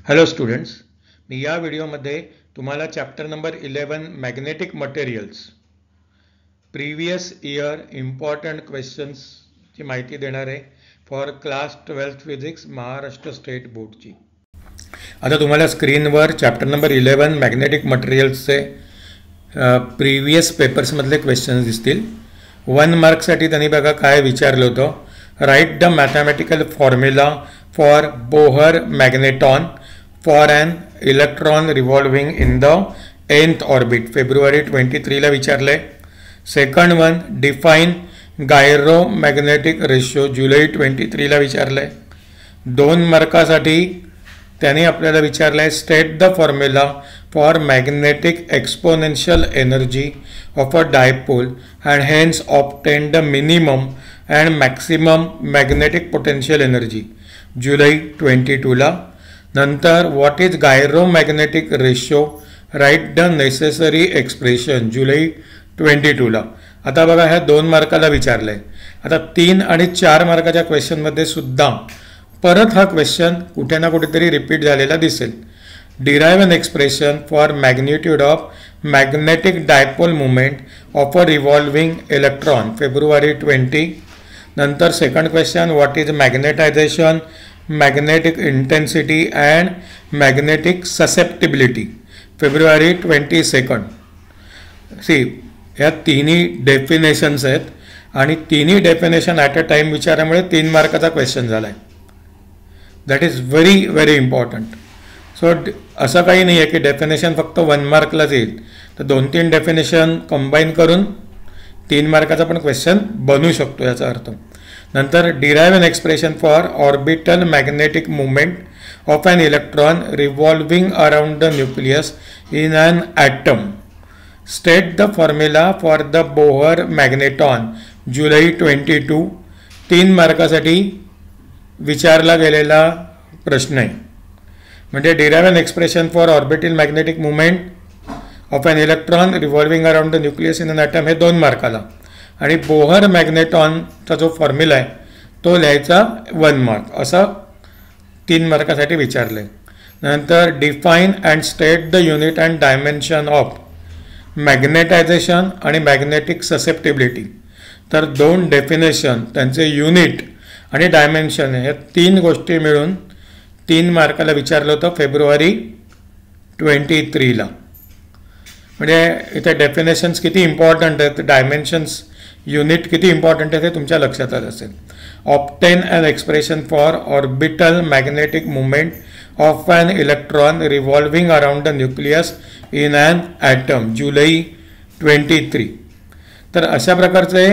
Hello students, मी या व्हिडिओमध्ये तुम्हाला chapter number 11 magnetic materials previous year important क्वेश्चन्सची माहिती देणार आहे for class 12th physics Maharashtra state बोर्डची. आता तुम्हाला स्क्रीनवर चॅप्टर नंबर 11 मॅग्नेटिक मटेरियल्सचे प्रीवियस पेपर्समधले क्वेश्चन्स दिसतील. 1 मार्कसाठी त्यांनी बघा काय विचारलं होतं. Write the mathematical formula for Bohr magneton for an electron revolving in the nth orbit. फेब्रुवारी 23 ला विचारले. Second one define gyromagnetic ratio जुलै 23 ला विचारले. 2 मार्कासाठी त्यांनी आपल्याला विचारलं आहे state the formula for magnetic exponential energy of a dipole and hence obtain the minimum and maximum magnetic potential energy जुलै 22 ला. नंतर what is gyromagnetic ratio write the necessary expression जुलै 22 ला. आता बघा ह्या 2 मार्काला विचारलं आहे. आता 3 आणि 4 मार्काच्या क्वेश्चनमध्ये सुद्धा परत हा क्वेश्चन कुठे ना कुठेतरी रिपीट झालेला दिसेल. Derive an expression for magnitude of magnetic dipole movement of a revolving electron फेब्रुवारी 20. नंतर second question what is magnetization magnetic intensity and magnetic susceptibility फेब्रुवारी 22. सी ह्या तिन्ही डेफिनेशन्स आहेत आणि तिन्ही डेफिनेशन ॲट अ टाईम विचारामुळे 3 मार्काचा क्वेश्चन झाला आहे. That is very very important. So असं काही नाही आहे की डेफिनेशन फक्त 1 मार्कलाच येईल. तर 2-3 डेफिनेशन कंबाईन करून 3 मार्काचा पण क्वेश्चन बनू शकतो याचा अर्थ. नंतर derive an expression for orbital magnetic movement of an electron revolving around the nucleus in an atom. State the formula for the Bohr magneton जुलै 22. 3 मार्कासाठी विचारला गेलेला प्रश्न आहे. म्हणजे derive an expression for orbital magnetic movement of an electron revolving around the nucleus in an atom हे 2 मार्काला आणि Bohr मॅग्नेटॉनचा जो फॉर्म्युला आहे तो लिहायचा 1 मार्क असं 3 मार्कासाठी विचारले. नंतर define and state the unit and dimension of magnetisation आणि मॅग्नेटिक ससेप्टिबिलिटी. तर 2 डेफिनेशन त्यांचे युनिट आणि डायमेन्शन हे 3 गोष्टी मिळून 3 मार्काला विचारलं होतं फेब्रुवारी 23 ला. म्हणजे इथे डेफिनेशन्स किती इम्पॉर्टंट आहेत, डायमेन्शन्स युनिट किती इम्पॉर्टंट आहे ते तुमच्या लक्षात आलं असेल. Obtain an expression for orbital magnetic movement of an electron revolving around the nucleus in an atom जुलै 23. तर अशा प्रकारचे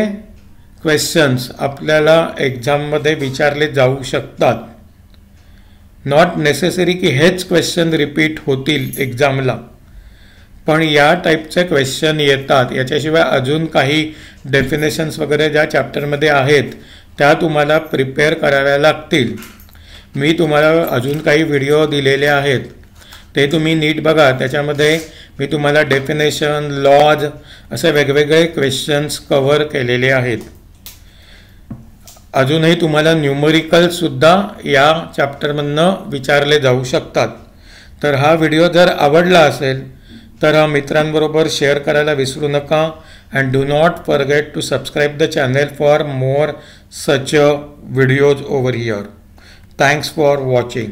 क्वेश्चन्स आपल्याला एक्झाममध्ये विचारले जाऊ शकतात. नॉट नेसेसरी की हेच क्वेश्चन रिपीट होतील एक्झामला, पण या टाईपचे क्वेश्चन येतात. याच्याशिवाय अजून काही डेफिनेशन्स वगैरे ज्या चॅप्टरमध्ये आहेत त्या तुम्हाला प्रिपेअर कराव्या लागतील. मी तुम्हाला अजून काही व्हिडिओ दिलेले आहेत ते तुम्ही नीट बघा. त्याच्यामध्ये मी तुम्हाला डेफिनेशन लॉज असे वेगवेगळे क्वेश्चन्स कव्हर केलेले आहेत. अजूनही तुम्हाला न्यूमरिकलसुद्धा या चॅप्टरमधनं विचारले जाऊ शकतात. तर हा व्हिडिओ जर आवडला असेल तर हा मित्रांबरोबर शेअर करायला विसरू नका. And do not forget to subscribe the channel for more such videos over here. Thanks for watching.